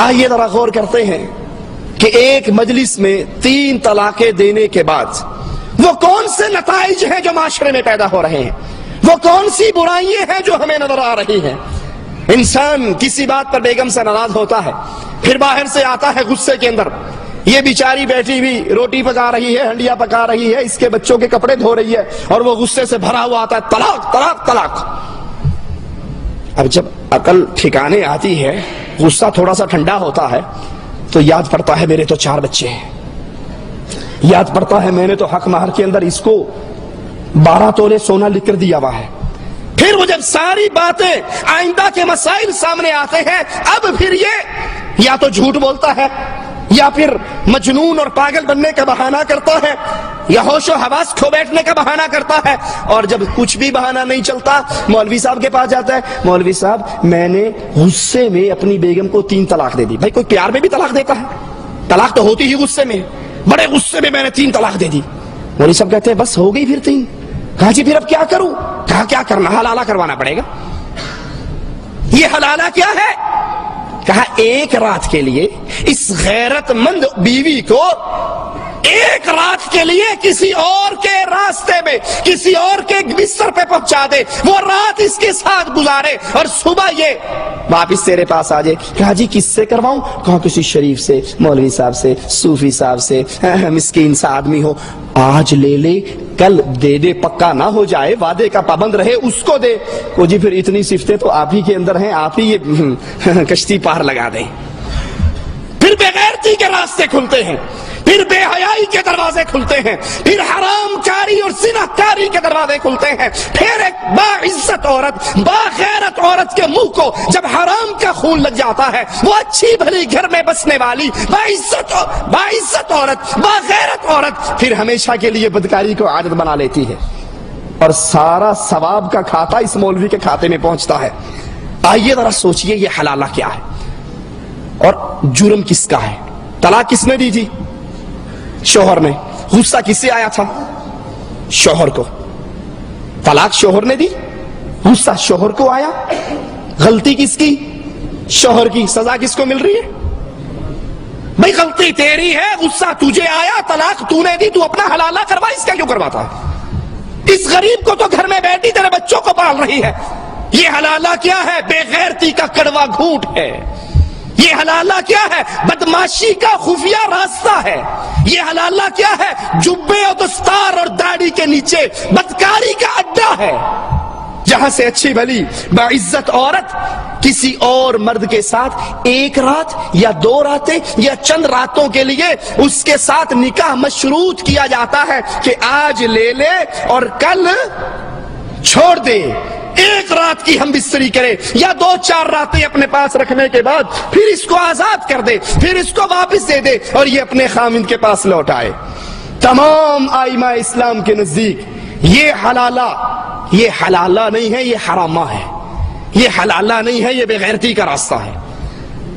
آئیے ذرا غور کرتے ہیں کہ ایک مجلس میں 3 طلاقیں دینے کے بعد وہ کون سے نتائج ہیں جو معاشرے میں پیدا ہو رہے ہیں، وہ کون سی برائیاں ہیں جو ہمیں نظر آ رہی ہیں۔ انسان کسی بات پر بیگم سے ناراض ہوتا ہے، پھر باہر سے آتا ہے غصے کے اندر، یہ بیچاری بیٹھی ہوئی روٹی پکا رہی ہے، ہنڈیا پکا رہی ہے، اس کے بچوں کے کپڑے دھو رہی ہے، اور وہ غصے سے بھرا ہوا آتا ہے، طلاق طلاق طلاق۔ اب جب عقل ٹھکانے آتی ہے، غصہ تھوڑا سا ٹھنڈا ہوتا ہے، تو یاد پڑتا ہے میرے تو 4 بچے ہیں، یاد پڑتا ہے میں نے تو حق مہر کے اندر اس کو 12 تولے سونا لکھ کر دیا ہوا ہے۔ پھر وہ جب ساری باتیں آئندہ کے مسائل سامنے آتے ہیں، اب پھر یہ یا تو جھوٹ بولتا ہے، یا پھر مجنون اور پاگل بننے کا بہانہ کرتا ہے، یا ہوش و حواس کھو بیٹھنے کا بہانہ کرتا ہے، اور جب کچھ بھی بہانہ نہیں چلتا مولوی صاحب کے پاس جاتا ہے، مولوی صاحب میں نے غصے میں اپنی بیگم کو 3 طلاق دے دی۔ بھائی کوئی پیار میں بھی طلاق دیتا ہے؟ طلاق تو ہوتی ہی غصے میں، بڑے غصے میں نے 3 طلاق دے دی۔ مولوی صاحب کہتے ہیں بس ہو گئی پھر 3۔ کہا جی پھر اب کیا کروں؟ کہا کیا کرنا، حلالہ کروانا پڑے گا۔ یہ حلالہ کیا ہے؟ کہا ایک رات کے لیے اس غیرت مند بیوی کو ایک رات کے لیے کسی اور کے راستے میں، کسی اور کے بستر پہ پہنچا دے، وہ رات اس کے ساتھ گزارے، اور صبح یہ واپس تیرے پاس آ جائے۔ کہا جی کس سے کرواؤں؟ کہا کسی شریف سے، مولوی صاحب سے، صوفی صاحب سے، مسکین سا آدمی ہو، آج لے لے کل دے دے، پکا نہ ہو جائے، وعدے کا پابند رہے، اس کو دے۔ کو جی پھر اتنی صفتیں تو آپ ہی کے اندر ہیں، آپ ہی یہ کشتی پار لگا دیں۔ پھر بے غیرتی کے راستے کھلتے ہیں، پھر بے حیائی کے دروازے کھلتے ہیں، پھر حرام کاری اور زنا کاری کے دروازے کھلتے ہیں۔ پھر ایک باعزت عورت، باغیرت عورت کے منہ کو جب حرام کا خون لگ جاتا ہے، وہ اچھی بھلی گھر میں بسنے والی باعزت عورت، باغیرت عورت پھر ہمیشہ کے لیے بدکاری کو عادت بنا لیتی ہے، اور سارا ثواب کا کھاتا اس مولوی کے کھاتے میں پہنچتا ہے۔ آئیے ذرا سوچئے یہ حلالہ کیا ہے اور جرم کس کا ہے؟ طلاق کس نے دی تھی؟ شوہر نے۔ غصہ کس سے آیا تھا؟ شوہر کو۔ طلاق شوہر نے دی، غصہ شوہر کو آیا۔ غلطی کس کی؟ شوہر کی۔ سزا کس کو مل رہی ہے؟ بھئی غلطی تیری ہے، غصہ تجھے آیا، طلاق تو نے دی، تو اپنا حلالہ کروا، اس کا کیوں کرواتا ہے؟ اس غریب کو تو گھر میں بیٹھی تیرے بچوں کو پال رہی ہے۔ یہ حلالہ کیا ہے؟ بے غیرتی کا کڑوا گھونٹ ہے۔ یہ حلالہ کیا ہے؟ بدماشی کا خفیہ راستہ ہے۔ یہ حلالہ کیا ہے؟ جبے اور دستار اور داڑھی کے نیچے بدکاری کا اڈا ہے، جہاں سے اچھی بھلی باعزت عورت کسی اور مرد کے ساتھ ایک رات یا 2 راتیں یا چند راتوں کے لیے اس کے ساتھ نکاح مشروط کیا جاتا ہے کہ آج لے لے اور کل چھوڑ دے۔ ایک رات کی ہم بستری کرے یا 2-4 راتیں اپنے پاس رکھنے کے بعد پھر اس کو آزاد کر دے، پھر اس کو واپس دے دے اور یہ اپنے خاوند کے پاس لوٹ آئے۔ تمام ائمہ اسلام کے نزدیک یہ حلالہ نہیں ہے، یہ حرامہ ہے۔ یہ حلالہ نہیں ہے، یہ بے غیرتی کا راستہ ہے۔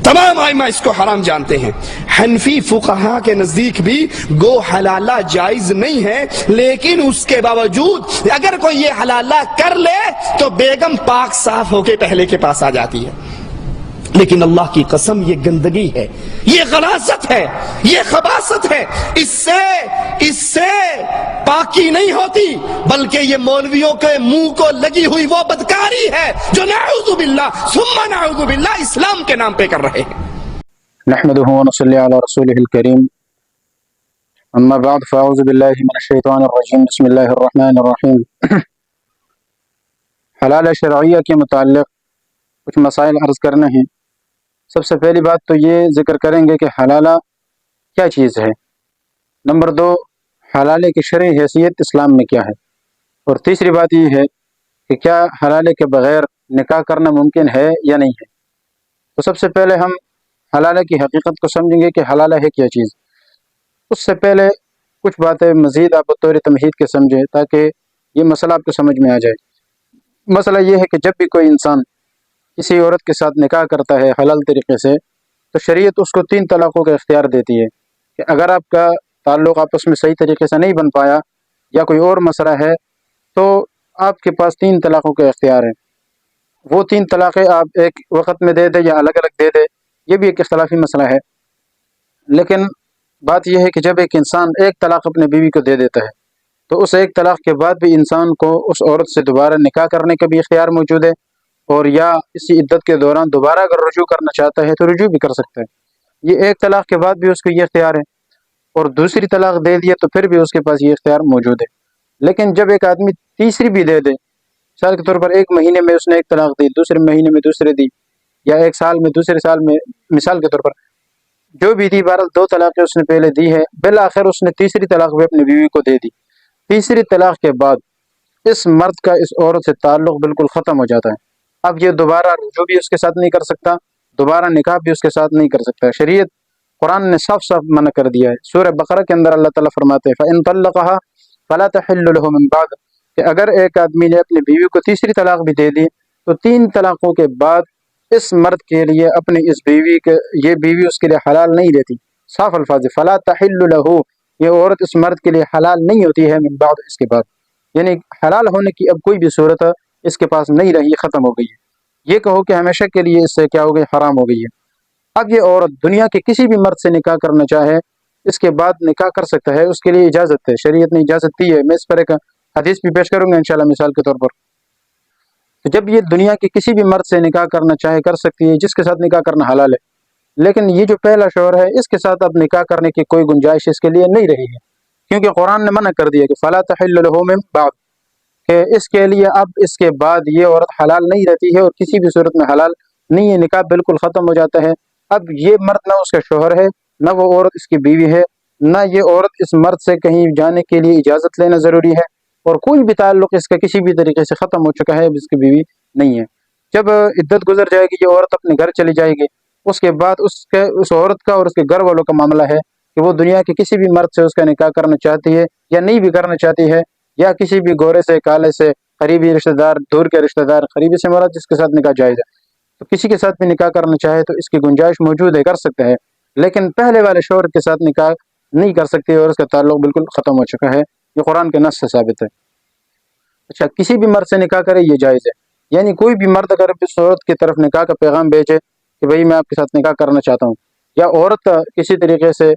تمام ائمہ اس کو حرام جانتے ہیں۔ حنفی فقہا کے نزدیک بھی گو حلالہ جائز نہیں ہے، لیکن اس کے باوجود اگر کوئی یہ حلالہ کر لے تو بیگم پاک صاف ہو کے پہلے کے پاس آ جاتی ہے۔ لیکن اللہ کی قسم یہ گندگی ہے، یہ غلاظت ہے، یہ خباثت ہے، اس سے پاکی نہیں ہوتی، بلکہ یہ مولویوں کے منہ کو لگی ہوئی وہ بدکاری ہے جو نعوذ باللہ ثم نعوذ باللہ اسلام کے نام پہ کر رہے ہیں۔ نحمده ونصلي على رسوله الكريم، اما بعد فاعوذ باللہ من الشیطان الرجیم، بسم اللہ الرحمن الرحیم۔ حلال شرعیہ کے متعلق کچھ مسائل عرض کرنے ہیں۔ سب سے پہلی بات تو یہ ذکر کریں گے کہ حلالہ کیا چیز ہے۔ نمبر 2، حلالے کی شرعی حیثیت اسلام میں کیا ہے، اور تیسری بات یہ ہے کہ کیا حلالے کے بغیر نکاح کرنا ممکن ہے یا نہیں ہے۔ تو سب سے پہلے ہم حلالہ کی حقیقت کو سمجھیں گے کہ حلالہ ہے کیا چیز۔ اس سے پہلے کچھ باتیں مزید آپ بطور تمہید کے سمجھیں تاکہ یہ مسئلہ آپ کو سمجھ میں آ جائے۔ مسئلہ یہ ہے کہ جب بھی کوئی انسان کسی عورت کے ساتھ نکاح کرتا ہے حلال طریقے سے، تو شریعت اس کو 3 طلاقوں کا اختیار دیتی ہے کہ اگر آپ کا تعلق آپس میں صحیح طریقے سے نہیں بن پایا یا کوئی اور مسئلہ ہے تو آپ کے پاس 3 طلاقوں کا اختیار ہے۔ وہ 3 طلاقیں آپ ایک وقت میں دے دیں یا الگ الگ دے دیں، یہ بھی ایک اختلافی مسئلہ ہے، لیکن بات یہ ہے کہ جب ایک انسان ایک طلاق اپنے بیوی کو دے دیتا ہے تو اس ایک طلاق کے بعد بھی انسان کو اس عورت سے دوبارہ نکاح کرنے کا بھی اختیار موجود ہے، اور یا اسی عدت کے دوران دوبارہ اگر رجوع کرنا چاہتا ہے تو رجوع بھی کر سکتا ہے۔ یہ ایک طلاق کے بعد بھی اس کو یہ اختیار ہے، اور دوسری طلاق دے دیے تو پھر بھی اس کے پاس یہ اختیار موجود ہے۔ لیکن جب ایک آدمی تیسری بھی دے دے، مثال کے طور پر ایک مہینے میں اس نے ایک طلاق دی، دوسرے مہینے میں دوسرے دی، یا ایک سال میں دوسرے سال میں، مثال کے طور پر جو بھی دی، بہرحال 2 طلاقیں اس نے پہلے دی ہے، بالآخر اس نے تیسری طلاق بھی اپنی بیوی کو دے دی۔ تیسری طلاق کے بعد اس مرد کا اس عورت سے تعلق بالکل ختم ہو جاتا ہے۔ اب یہ دوبارہ رجوع بھی اس کے ساتھ نہیں کر سکتا، دوبارہ نکاح بھی اس کے ساتھ نہیں کر سکتا۔ شریعت قرآن نے صاف صاف منع کر دیا ہے۔ سورہ بقرہ کے اندر اللہ تعالیٰ فرماتے ہیں فَإِن طَلَّقَهَا فَلَا تَحِلُّ لَهُ مِن بَعْدُ، کہ اگر ایک آدمی نے اپنی بیوی کو تیسری طلاق بھی دے دی تو 3 طلاقوں کے بعد اس مرد کے لیے اپنی اس بیوی کے، یہ بیوی اس کے لیے حلال نہیں رہتی۔ صاف الفاظ فَلَا تَحِلُّ لَهُ، یہ عورت اس مرد کے لیے حلال نہیں ہوتی ہے من بعد، اس کے بعد، یعنی حلال ہونے کی اب کوئی بھی صورت اس کے پاس نہیں رہی، ختم ہو گئی ہے۔ یہ کہو کہ ہمیشہ کے لیے اس سے کیا ہو گئی، حرام ہو گئی ہے۔ اب یہ عورت دنیا کے کسی بھی مرد سے نکاح کرنا چاہے اس کے بعد نکاح کر سکتا ہے، اس کے لیے اجازت ہے، شریعت نے اجازت دی ہے۔ میں اس پر ایک حدیث بھی پیش کروں گا انشاءاللہ مثال کے طور پر۔ تو جب یہ دنیا کے کسی بھی مرد سے نکاح کرنا چاہے کر سکتی ہے جس کے ساتھ نکاح کرنا حلال ہے، لیکن یہ جو پہلا شوہر ہے اس کے ساتھ اب نکاح کرنے کی کوئی گنجائش اس کے لیے نہیں رہی ہے، کیونکہ قرآن نے منع کر دیا کہ فَلَا تَحِلُّ لَهُ مِن بَعْدُ، کہ اس کے لیے اب اس کے بعد یہ عورت حلال نہیں رہتی ہے اور کسی بھی صورت میں حلال نہیں ہے، نکاح بالکل ختم ہو جاتا ہے۔ اب یہ مرد نہ اس کا شوہر ہے، نہ وہ عورت اس کی بیوی ہے، نہ یہ عورت اس مرد سے کہیں جانے کے لیے اجازت لینا ضروری ہے، اور کوئی بھی تعلق اس کا کسی بھی طریقے سے ختم ہو چکا ہے، اب اس کی بیوی نہیں ہے۔ جب عدت گزر جائے گی، یہ عورت اپنے گھر چلی جائے گی، اس کے بعد اس عورت کا اور اس کے گھر والوں کا معاملہ ہے کہ وہ دنیا کے کسی بھی مرد سے اس کا نکاح کرنا چاہتی ہے یا نہیں بھی کرنا چاہتی ہے، یا کسی بھی گورے سے، کالے سے، قریبی رشتہ دار، دور کے رشتہ دار، قریبی سے مراد جس کے ساتھ نکاح جائز ہے، تو کسی کے ساتھ بھی نکاح کرنا چاہے تو اس کی گنجائش موجود ہے، کر سکتا ہے، لیکن پہلے والے شوہر کے ساتھ نکاح نہیں کر سکتی اور اس کا تعلق بالکل ختم ہو چکا ہے۔ یہ قرآن کے نص سے ثابت ہے۔ اچھا، کسی بھی مرد سے نکاح کرے یہ جائز ہے، یعنی کوئی بھی مرد اگر اس عورت کی طرف نکاح کا پیغام بھیجے کہ بھئی میں آپ کے ساتھ نکاح کرنا چاہتا ہوں، یا عورت کسی طریقے سے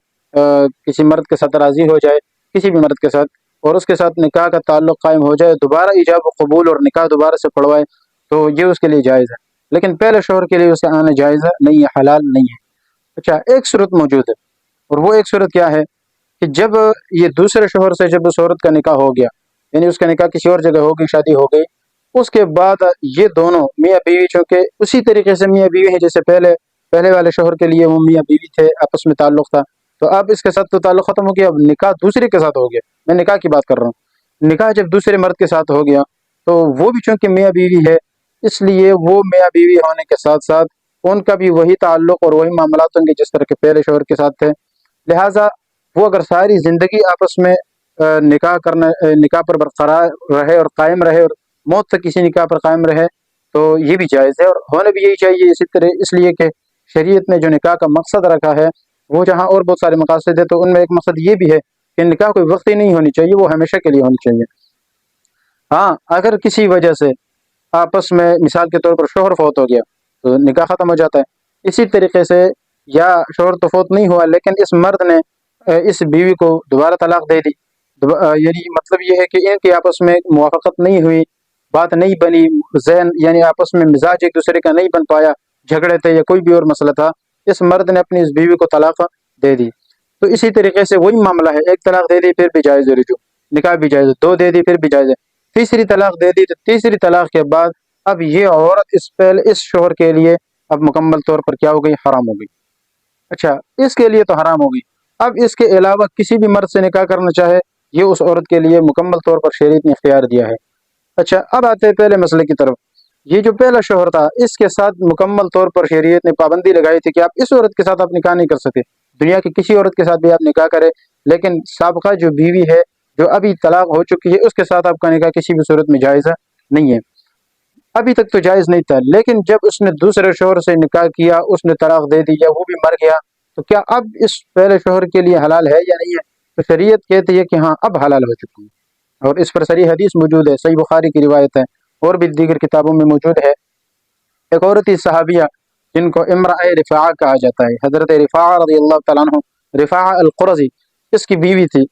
کسی مرد کے ساتھ راضی ہو جائے، کسی بھی مرد کے ساتھ، اور اس کے ساتھ نکاح کا تعلق قائم ہو جائے، دوبارہ ایجاب و قبول اور نکاح دوبارہ سے پڑھوائے تو یہ اس کے لیے جائز ہے، لیکن پہلے شوہر کے لیے اس کا آنا جائز نہیں ہے، حلال نہیں ہے۔ اچھا، ایک صورت موجود ہے، اور وہ ایک صورت کیا ہے کہ جب یہ دوسرے شوہر سے جب اس عورت کا نکاح ہو گیا، یعنی اس کا نکاح کسی اور جگہ ہو گئی، شادی ہو گئی، اس کے بعد یہ دونوں میاں بیوی چونکہ اسی طریقے سے میاں بیوی ہیں جیسے پہلے والے شوہر کے لیے وہ میاں بیوی تھے، آپس میں تعلق تھا، تو اب اس کے ساتھ تو تعلق ختم ہو گیا، اب نکاح دوسرے کے ساتھ ہو گیا۔ میں نکاح کی بات کر رہا ہوں، نکاح جب دوسرے مرد کے ساتھ ہو گیا تو وہ بھی چونکہ میاں بیوی ہے، اس لیے وہ میاں بیوی ہونے کے ساتھ ساتھ ان کا بھی وہی تعلق اور وہی معاملات ہوں گے جس طرح کے پہلے شوہر کے ساتھ تھے، لہٰذا وہ اگر ساری زندگی آپس میں نکاح پر برقرار رہے اور قائم رہے اور موت تک کسی نکاح پر قائم رہے تو یہ بھی جائز ہے، اور ہونا بھی یہی چاہیے اسی طرح، اس لیے کہ شریعت نے جو نکاح کا مقصد رکھا ہے وہ جہاں اور بہت سارے مقاصد ہیں تو ان میں ایک مقصد یہ بھی ہے کہ نکاح کوئی وقتی نہیں ہونی چاہیے، وہ ہمیشہ کے لیے ہونی چاہیے۔ ہاں، اگر کسی وجہ سے آپس میں مثال کے طور پر شوہر فوت ہو گیا تو نکاح ختم ہو جاتا ہے، اسی طریقے سے یا شوہر تو فوت نہیں ہوا لیکن اس مرد نے اس بیوی کو دوبارہ طلاق دے دی، یعنی مطلب یہ ہے کہ ان کی آپس میں موافقت نہیں ہوئی، بات نہیں بنی، ذہن یعنی آپس میں مزاج ایک دوسرے کا نہیں بن پایا، جھگڑے تھے یا کوئی بھی اور مسئلہ تھا، اس مرد نے اپنی اس بیوی کو طلاق دے دی، تو اسی طریقے سے وہی معاملہ ہے، ایک طلاق دے دی پھر بھی جائز ہے رجوع، نکاح بھی جائز ہے، 2 دے دی پھر بھی جائز ہے، تیسری طلاق دے دی تو تیسری طلاق کے بعد اب یہ عورت اس شوہر کے لیے اب مکمل طور پر کیا ہو گئی، حرام ہو گئی۔ اچھا، اس کے لیے تو حرام ہو گئی، اب اس کے علاوہ کسی بھی مرد سے نکاح کرنا چاہے یہ اس عورت کے لیے مکمل طور پر شریعت نے اختیار دیا ہے۔ اچھا، اب آتے ہیں پہلے مسئلے کی طرف۔ یہ جو پہلا شوہر تھا اس کے ساتھ مکمل طور پر شریعت نے پابندی لگائی تھی کہ آپ اس عورت کے ساتھ آپ نکاح نہیں کر سکتے، دنیا کی کسی عورت کے ساتھ بھی آپ نکاح کریں، لیکن سابقہ جو بیوی ہے جو ابھی طلاق ہو چکی ہے اس کے ساتھ آپ کا نکاح کسی بھی صورت میں جائز نہیں ہے۔ ابھی تک تو جائز نہیں تھا، لیکن جب اس نے دوسرے شوہر سے نکاح کیا، اس نے طلاق دے دی یا وہ بھی مر گیا، تو کیا اب اس پہلے شوہر کے لیے حلال ہے یا نہیں ہے؟ تو شریعت کہتی ہے کہ ہاں اب حلال ہو چکی ہے، اور اس پر صحیح حدیث موجود ہے، صحیح بخاری کی روایت ہے اور بھی دیگر کتابوں میں موجود ہے۔ ایک عورت صحابیہ جن کو امرأ رفاع کہا جاتا ہے. حضرت رفاع رضی اللہ تعالیٰ عنہ، رفاع القرظی اس کی بیوی تھی.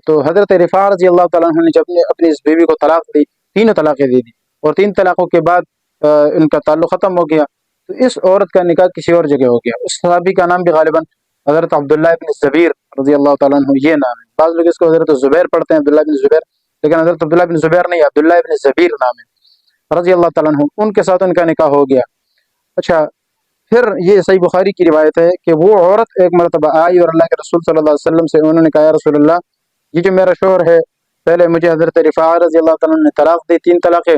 تو حضرت رفاع رضی اللہ تعالیٰ عنہ نے جب اپنی اس بیوی کو طلاق دی، 3 طلاقیں دے دی، اور 3 طلاقوں کے بعد ان کا تعلق ختم ہو گیا. تو اس عورت کا نکاح کسی اور جگہ ہو گیا. اس صحابی کا نام بھی غالباً حضرت عبداللہ ابن زبیر رضی اللہ تعالیٰ عنہ یہ نام ہے. بعض لوگ اس کو حضرت زبیر پڑھتے ہیں، عبداللہ ابن زبیر، لیکن حضرت عبداللہ ابن زبیر نہیں، عبداللہ ابن زبیر نام ہے رضی اللہ تعالیٰ عنہ. ان کے ساتھ ان کا نکاح ہو گیا. اچھا، پھر یہ صحیح بخاری کی روایت ہے کہ وہ عورت ایک مرتبہ آئی اور اللہ کے رسول صلی اللہ علیہ وسلم سے انہوں نے کہا، یا رسول اللہ، یہ جو میرا شوہر ہے، پہلے مجھے حضرت رفاع رضی اللہ تعالیٰ عنہ نے طلاق دی 3 طلاقیں،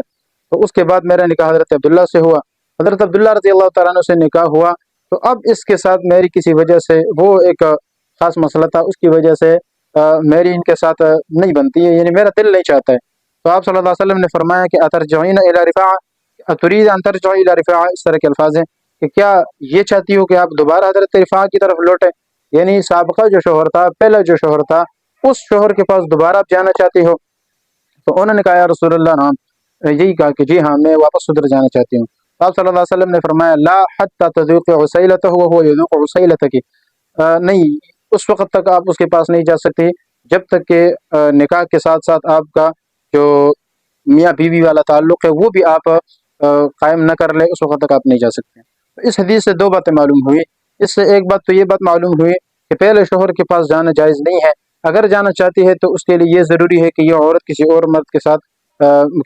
تو اس کے بعد میرا نکاح حضرت عبداللہ سے ہوا. حضرت عبداللہ رضی اللہ تعالیٰ عنہ سے نکاح ہوا، تو اب اس کے ساتھ میری کسی وجہ سے، وہ ایک خاص مسئلہ تھا، اس کی وجہ سے میری ان کے ساتھ نہیں بنتی ہے، یعنی میرا دل نہیں چاہتا ہے. تو آپ صلی اللہ علیہ وسلم نے فرمایا کہ اترجعین الی رفاع، اتريد ان ترجعی الی رفاع، اس طرح کے الفاظ ہیں کہ کیا یہ چاہتی ہو کہ آپ دوبارہ حضرت رفاع کی طرف لوٹیں، یعنی سابقہ جو شوہر تھا، پہلا جو شوہر تھا، اس شوہر کے پاس دوبارہ آپ جانا چاہتی ہو؟ تو انہوں نے کہا، یا رسول اللہ، ہاں. یہی کہا کہ جی ہاں، میں واپس ادھر جانا چاہتی ہوں. آپ صلی اللہ علیہ وسلم نے فرمایا، لا حتی تذوق عسیلتہ وہو یذوق عسیلتک، نہیں، اس وقت تک آپ اس کے پاس نہیں جا سکتی جب تک کہ نکاح کے ساتھ ساتھ آپ کا جو میاں بیوی والا تعلق ہے وہ بھی آپ قائم نہ کر لے، اس وقت تک آپ نہیں جا سکتے. اس حدیث سے 2 باتیں معلوم ہوئی. اس سے ایک بات تو یہ بات معلوم ہوئی کہ پہلے شوہر کے پاس جانا جائز نہیں ہے. اگر جانا چاہتی ہے تو اس کے لیے یہ ضروری ہے کہ یہ عورت کسی اور مرد کے ساتھ،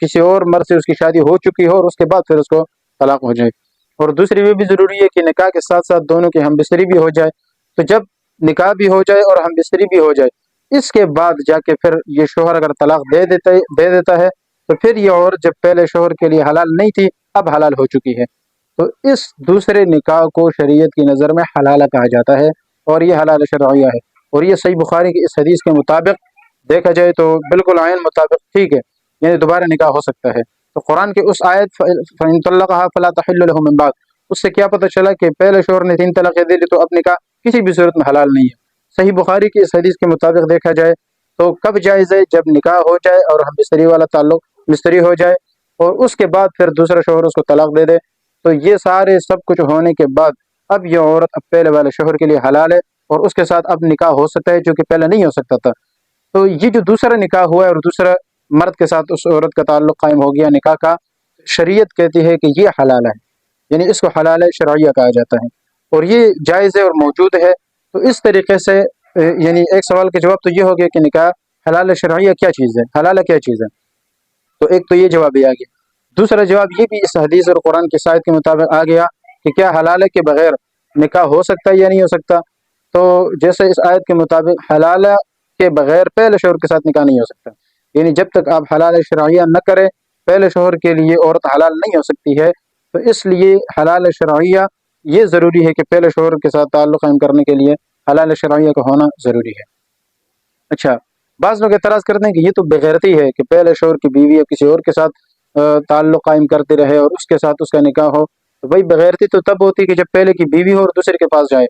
کسی اور مرد سے اس کی شادی ہو چکی ہو، اور اس کے بعد پھر اس کو طلاق ہو جائے. اور دوسری یہ بھی ضروری ہے کہ نکاح کے ساتھ ساتھ دونوں کی ہم بستری بھی ہو جائے. تو جب نکاح بھی ہو جائے اور ہم بستری بھی ہو جائے، اس کے بعد جا کے پھر یہ شوہر اگر طلاق دے دیتا ہے تو پھر یہ عورت جب پہلے شوہر کے لیے حلال نہیں تھی، اب حلال ہو چکی ہے. تو اس دوسرے نکاح کو شریعت کی نظر میں حلالہ کہا جاتا ہے، اور یہ حلال شرعیہ ہے. اور یہ صحیح بخاری کی اس حدیث کے مطابق دیکھا جائے تو بالکل عین مطابق ٹھیک ہے، یعنی دوبارہ نکاح ہو سکتا ہے. تو قرآن کے اس آیت فَإِن طَلَّقَهَا فَلَا تَحِلُّ لَهُ مِن بَعْدُ، اس سے کیا پتہ چلا کہ پہلے شوہر نے 3 طلاقیں دے دی تو اب نکاح کسی بھی صورت میں حلال نہیں ہے. صحیح بخاری کی اس حدیث کے مطابق دیکھا جائے تو کب جائز ہے؟ جب نکاح ہو جائے اور ہم بستری والا تعلق مستری ہو جائے، اور اس کے بعد پھر دوسرا شوہر اس کو طلاق دے دے. تو یہ سارے سب کچھ ہونے کے بعد اب یہ عورت اب پہلے والے شوہر کے لیے حلال ہے، اور اس کے ساتھ اب نکاح ہو سکتا ہے جو کہ پہلے نہیں ہو سکتا تھا. تو یہ جو دوسرا نکاح ہوا ہے اور دوسرا مرد کے ساتھ اس عورت کا تعلق قائم ہو گیا نکاح کا، شریعت کہتی ہے کہ یہ حلال ہے، یعنی اس کو حلال شرعیہ کہا جاتا ہے، اور یہ جائز ہے اور موجود ہے. تو اس طریقے سے یعنی ایک سوال کا جواب تو یہ ہو گیا کہ نکاح حلال شرعیہ کیا چیز ہے، حلال کیا چیز ہے. تو ایک تو یہ جواب ہی آ گیا. دوسرا جواب یہ بھی اس حدیث اور قرآن کی آیت کے مطابق آ گیا کہ کیا حلال کے بغیر نکاح ہو سکتا ہے یا نہیں ہو سکتا. تو جیسے اس آیت کے مطابق حلال کے بغیر پہلے شوہر کے ساتھ نکاح نہیں ہو سکتا، یعنی جب تک آپ حلال شرعیہ نہ کریں پہلے شوہر کے لیے عورت حلال نہیں ہو سکتی ہے. تو اس لیے حلال شرعیہ یہ ضروری ہے کہ پہلے شوہر کے ساتھ تعلق قائم کرنے کے لیے حلال شرعیہ کا ہونا ضروری ہے. اچھا، بعض لوگ اعتراض کرتے ہیں کہ یہ تو بغیرتی ہے کہ پہلے شوہر کی بیوی یا کسی اور کے ساتھ تعلق قائم کرتے رہے اور اس کے ساتھ اس کا نکاح ہو. تو بھائی بغیرتی تو تب ہوتی ہے کہ جب پہلے کی بیوی ہو اور دوسرے کے پاس جائے.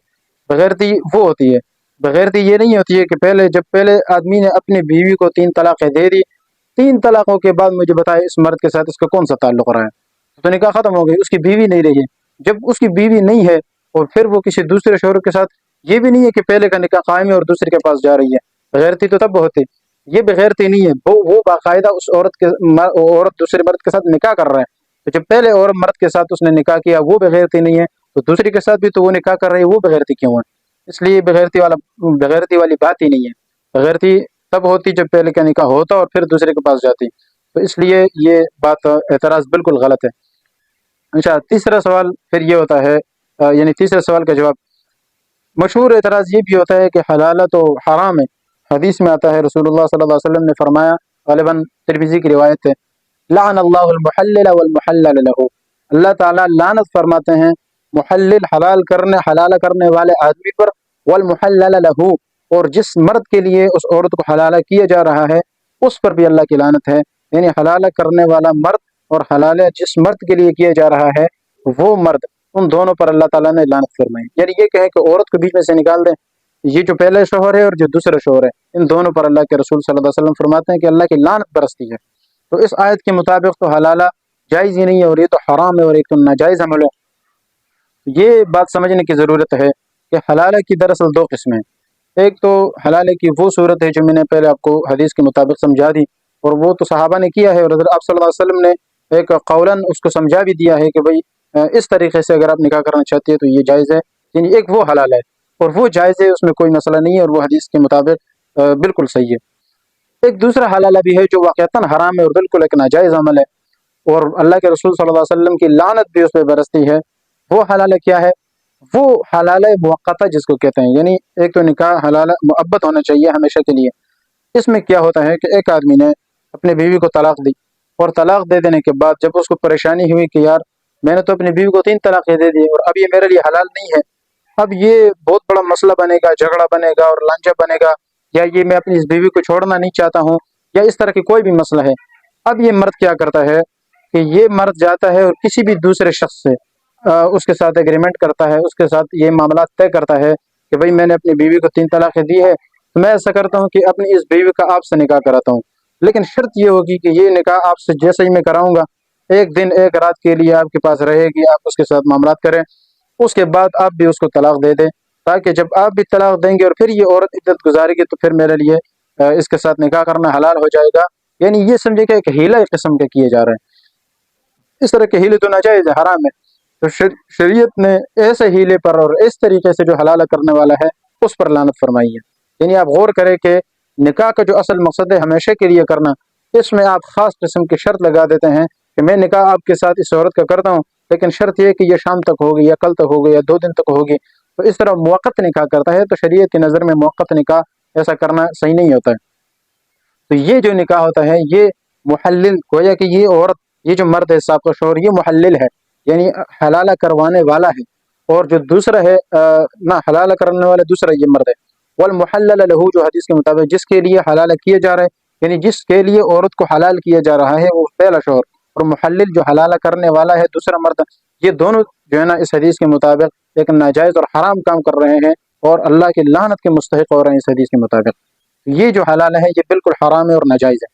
بغیرتی وہ ہوتی ہے، بغیرتی یہ نہیں ہوتی ہے کہ جب پہلے آدمی نے اپنی بیوی کو 3 طلاقیں دے دی، 3 طلاقوں کے بعد مجھے بتائے اس مرد کے ساتھ اس کا کون سا تعلق رہا ہے، تو نکاح ختم ہو گئی، اس کی بیوی نہیں رہی ہے. جب اس کی بیوی نہیں ہے اور پھر وہ کسی دوسرے شوہر کے ساتھ، یہ بھی نہیں ہے کہ پہلے کا نکاح قائم ہے اور دوسرے کے پاس جا رہی ہے. بغیرتی تو تب ہوتی، یہ بغیرتی نہیں ہے، وہ باقاعدہ اس عورت دوسرے مرد کے ساتھ نکاح کر رہا ہے. تو جب پہلے اور مرد کے ساتھ اس نے نکاح کیا وہ بغیرتی نہیں ہے، تو دوسری کے ساتھ بھی تو وہ نکاح کر رہی ہے، وہ بغیرتی کیوں ہے؟ اس لیے بغیرتی والی بات ہی نہیں ہے. بغیرتی تب ہوتی جب پہلے کا نکاح ہوتا اور پھر دوسرے کے پاس جاتی. تو اس لیے یہ بات اعتراض بالکل غلط ہے. اچھا، تیسرا سوال پھر یہ ہوتا ہے، یعنی تیسرے سوال کا جواب، مشہور اعتراض یہ بھی ہوتا ہے کہ حلال تو حرام ہے. حدیث میں آتا ہے رسول اللہ صلی اللہ علیہ وسلم نے فرمایا، غالباً ترمذی کی روایت ہے، لعن اللہ المحلل والمحلل له، اللہ تعالیٰ لعنت فرماتے ہیں محلل حلال کرنے والے آدمی پر، والمحلل له، اور جس مرد کے لیے اس عورت کو حلالہ کیا جا رہا ہے اس پر بھی اللہ کی لعنت ہے. یعنی حلالہ کرنے والا مرد اور حلالہ جس مرد کے لیے کیا جا رہا ہے وہ مرد، ان دونوں پر اللہ تعالیٰ نے لعنت فرمائی. یعنی یہ کہیں کہ عورت کو بیچ میں سے نکال دیں، یہ جو پہلے شوہر ہے اور جو دوسرا شوہر ہے، ان دونوں پر اللہ کے رسول صلی اللہ علیہ وسلم فرماتے ہیں کہ اللہ کی لعنت برستی ہے. تو اس آیت کے مطابق تو حلالہ جائز ہی نہیں ہے، اور یہ تو حرام ہے اور ایک تو ناجائز عمل ہے. یہ بات سمجھنے کی ضرورت ہے کہ حلالہ کی دراصل دو قسمیں ہیں۔ ایک تو حلالہ کی وہ صورت ہے جو میں نے پہلے آپ کو حدیث کے مطابق سمجھا دی، اور وہ تو صحابہ نے کیا ہے، اور حضرت آپ صلی اللہ علیہ وسلم نے ایک قولاً اس کو سمجھا بھی دیا ہے کہ بھئی اس طریقے سے اگر آپ نکاح کرنا چاہتے ہیں تو یہ جائز ہے، یعنی ایک وہ حلال ہے اور وہ جائز ہے، اس میں کوئی مسئلہ نہیں ہے، اور وہ حدیث کے مطابق بالکل صحیح ہے۔ ایک دوسرا حلالہ بھی ہے جو واقعتاً حرام ہے اور بالکل ایک ناجائز عمل ہے، اور اللہ کے رسول صلی اللہ علیہ وسلم کی لعنت بھی اس پہ برستی ہے۔ وہ حلالہ کیا ہے؟ وہ حلالہ موقتہ جس کو کہتے ہیں، یعنی ایک تو نکاح حلالہ مؤبد ہونا چاہیے ہمیشہ کے لیے۔ اس میں کیا ہوتا ہے کہ ایک آدمی نے اپنی بیوی کو طلاق دی، اور طلاق دے دینے کے بعد جب اس کو پریشانی ہوئی کہ یار میں نے تو اپنی بیوی کو 3 طلاقیں دے دی اور اب یہ میرے لیے حلال نہیں ہے، اب یہ بہت بڑا مسئلہ بنے گا، جھگڑا بنے گا اور لانجا بنے گا، یا یہ میں اپنی اس بیوی کو چھوڑنا نہیں چاہتا ہوں، یا اس طرح کی کوئی بھی مسئلہ ہے۔ اب یہ مرد کیا کرتا ہے کہ یہ مرد جاتا ہے اور کسی بھی دوسرے شخص سے اس کے ساتھ ایگریمنٹ کرتا ہے، اس کے ساتھ یہ معاملات طے کرتا ہے کہ بھئی میں نے اپنی بیوی کو 3 طلاقیں دی ہے، تو میں ایسا کرتا ہوں کہ اپنی اس بیوی کا آپ سے نکاح کراتا ہوں، لیکن شرط یہ ہوگی کہ یہ نکاح آپ سے جیسے ہی میں کراؤں گا، ایک دن ایک رات کے لیے آپ کے پاس رہے گی، آپ اس کے ساتھ معاملات کریں، اس کے بعد آپ بھی اس کو طلاق دے دیں، تاکہ جب آپ بھی طلاق دیں گے اور پھر یہ عورت عدت گزارے گی تو پھر میرے لیے اس کے ساتھ نکاح کرنا حلال ہو جائے گا۔ یعنی یہ سمجھے کہ ایک ہیلہ قسم کے کیے جا رہے ہیں، اس طرح کے ہیلے تو ناجائز ہے، حرام ہے۔ تو شریعت نے ایسے ہیلے پر اور اس طریقے سے جو حلالہ کرنے والا ہے اس پر لعنت فرمائی ہے۔ یعنی آپ غور کریں کہ نکاح کا جو اصل مقصد ہے ہمیشہ کے لیے کرنا، اس میں آپ خاص قسم کی شرط لگا دیتے ہیں کہ میں نکاح آپ کے ساتھ اس عورت کا کرتا ہوں، لیکن شرط یہ کہ یہ شام تک ہوگی یا کل تک ہوگی یا 2 دن تک ہوگی، تو اس طرح موقت نکاح کرتا ہے۔ تو شریعت کی نظر میں موقت نکاح ایسا کرنا صحیح نہیں ہوتا ہے۔ تو یہ جو نکاح ہوتا ہے یہ محلل، گویا کہ یہ عورت، یہ جو مرد ہے سابقہ شوہر، یہ محلل ہے، یعنی حلالہ کروانے والا ہے، اور جو دوسرا ہے نہ حلالہ کرنے والا دوسرا یہ مرد ہے۔ والمحلل له جو حدیث کے مطابق جس کے لیے حلالہ کیے جا رہے ہیں، یعنی جس کے لیے عورت کو حلال کیا جا رہا ہے وہ پہلا شوہر، اور محلل جو حلالہ کرنے والا ہے دوسرا مرد، یہ دونوں جو ہے نا اس حدیث کے مطابق ایک ناجائز اور حرام کام کر رہے ہیں اور اللہ کی لعنت کے مستحق ہو رہے ہیں اس حدیث کے مطابق۔ یہ جو حلالہ ہے یہ بالکل حرام ہے اور ناجائز ہے۔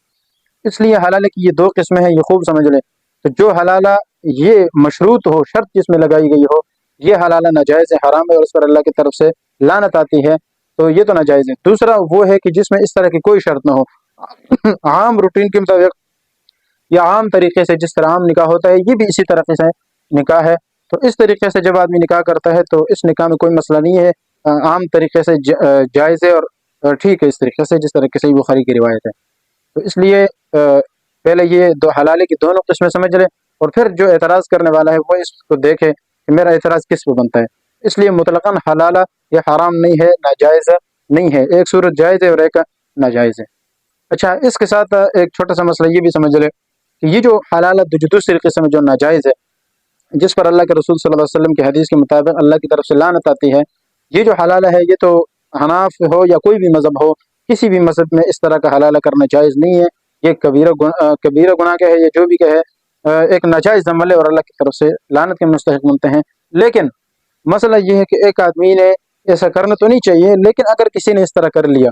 اس لیے حلالہ کی یہ 2 قسمیں ہیں، یہ خوب سمجھ لیں۔ تو جو حلالہ یہ مشروط ہو، شرط جس میں لگائی گئی ہو، یہ حلالہ ناجائز ہے، حرام ہے، اور اس پر اللہ کی طرف سے لعنت آتی ہے، تو یہ تو ناجائز ہے۔ دوسرا وہ ہے کہ جس میں اس طرح کی کوئی شرط نہ ہو، عام روٹین کے مطابق یا عام طریقے سے جس طرح عام نکاح ہوتا ہے یہ بھی اسی طریقے سے نکاح ہے۔ تو اس طریقے سے جب آدمی نکاح کرتا ہے تو اس نکاح میں کوئی مسئلہ نہیں ہے، عام طریقے سے جائز ہے اور ٹھیک ہے، اس طریقے سے جس طریقے سے بخاری کی روایت ہے۔ تو اس لیے پہلے یہ دو حلالے کی دونوں قسمیں سمجھ لیں، اور پھر جو اعتراض کرنے والا ہے وہ اس کو دیکھے کہ میرا اعتراض کس پہ بنتا ہے۔ اس لیے مطلقاً حلالہ یہ حرام نہیں ہے، ناجائز نہیں ہے، ایک صورت جائز ہے اور ایک ناجائز ہے۔ اچھا، اس کے ساتھ ایک چھوٹا سا مسئلہ یہ بھی سمجھ لیں کہ یہ جو حلالہ جو دوسری قسم جو ناجائز ہے، جس پر اللہ کے رسول صلی اللہ علیہ وسلم کی حدیث کے مطابق اللہ کی طرف سے لعنت آتی ہے، یہ جو حلالہ ہے یہ تو حناف ہو یا کوئی بھی مذہب ہو، کسی بھی مذہب میں اس طرح کا حلالہ کرنا جائز نہیں ہے۔ یہ کبیرہ گناہ کا ہے، یہ جو بھی کہے ایک ناجائز عمل ہے اور اللہ کی طرف سے لعنت کے مستحق بنتے ہیں۔ لیکن مسئلہ یہ ہے کہ ایک آدمی نے ایسا کرنا تو نہیں چاہیے، لیکن اگر کسی نے اس طرح کر لیا،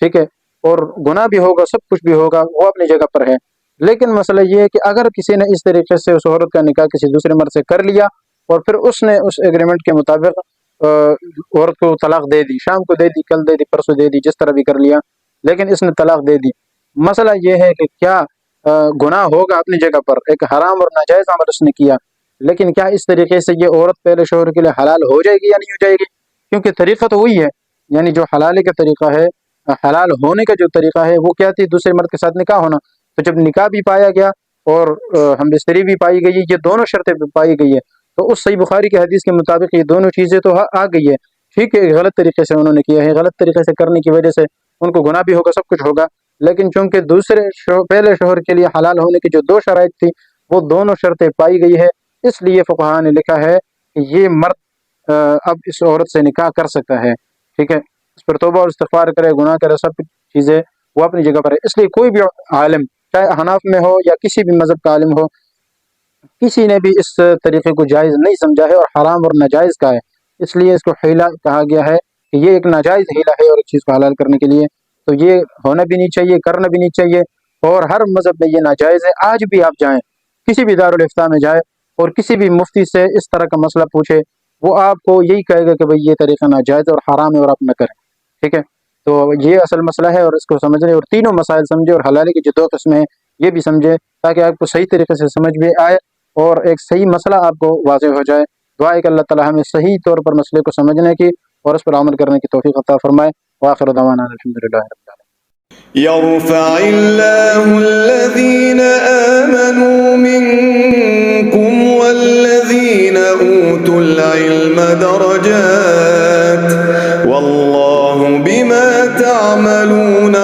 ٹھیک ہے، اور گناہ بھی ہوگا، سب کچھ بھی ہوگا، وہ اپنی جگہ پر ہے، لیکن مسئلہ یہ ہے کہ اگر کسی نے اس طریقے سے اس عورت کا نکاح کسی دوسرے مرد سے کر لیا اور پھر اس نے اس ایگریمنٹ کے مطابق عورت کو طلاق دے دی، شام کو دے دی، کل دے دی، پرسوں دے دی، جس طرح بھی کر لیا، لیکن اس نے طلاق دے دی، مسئلہ یہ ہے کہ کیا گناہ ہوگا اپنی جگہ پر، ایک حرام اور ناجائز عمل اس نے کیا، لیکن کیا اس طریقے سے یہ عورت پہلے شوہر کے لیے حلال ہو جائے گی یا نہیں ہو جائے گی؟ کیونکہ طریقہ تو وہی ہے، یعنی جو حلالے کا طریقہ ہے، حلال ہونے کا جو طریقہ ہے وہ کیا تھی؟ دوسرے مرد کے ساتھ نکاح ہونا۔ تو جب نکاح بھی پایا گیا اور ہم بستری بھی پائی گئی، یہ دونوں شرطیں پائی گئی ہے، تو اس صحیح بخاری کی حدیث کے مطابق یہ دونوں چیزیں تو آ گئی ہے۔ ٹھیک ہے، غلط طریقے سے انہوں نے کیا ہے، غلط طریقے سے کرنے کی وجہ سے ان کو گناہ بھی ہوگا، سب کچھ ہوگا، لیکن چونکہ پہلے شوہر کے لیے حلال ہونے کی جو 2 شرائط تھی وہ دونوں شرطیں پائی گئی ہے، اس لیے فقہاء نے لکھا ہے کہ یہ مرد اب اس عورت سے نکاح کر سکتا ہے، ٹھیک ہے، اس پر توبہ اور استغفار کرے، گناہ کرے، سب چیزیں وہ اپنی جگہ پر ہے۔ اس لیے کوئی بھی عالم، چاہے حناف میں ہو یا کسی بھی مذہب کا عالم ہو، کسی نے بھی اس طریقے کو جائز نہیں سمجھا ہے اور حرام اور ناجائز کہا ہے، اس لیے اس کو حیلہ کہا گیا ہے کہ یہ ایک ناجائز حیلہ ہے اور ایک چیز کو حلال کرنے کے لیے، تو یہ ہونا بھی نہیں چاہیے، کرنا بھی نہیں چاہیے، اور ہر مذہب میں یہ ناجائز ہے۔ آج بھی آپ جائیں، کسی بھی دارالافتاء میں جائیں، اور کسی بھی مفتی سے اس طرح کا مسئلہ پوچھے وہ آپ کو یہی کہے گا کہ بھئی یہ طریقہ ناجائز اور حرام ہے اور آپ نہ کریں، ٹھیک ہے؟ تو یہ اصل مسئلہ ہے، اور اس کو سمجھ لیں اور تینوں مسائل سمجھے، اور حلالے کی جو دو قسمیں ہیں یہ بھی سمجھے، تاکہ آپ کو صحیح طریقے سے سمجھ بھی آئے اور ایک صحیح مسئلہ آپ کو واضح ہو جائے۔ دعا ہے کہ اللہ تعالی ہمیں صحیح طور پر مسئلے کو سمجھنے کی اور اس پر عمل کرنے کی توفیق عطا فرمائے۔ وآخر دعوانا الحمدللہ رب العالمین۔ يرفع الله الذين آمنوا منكم والذين أوتوا العلم درجات والله بما تعملون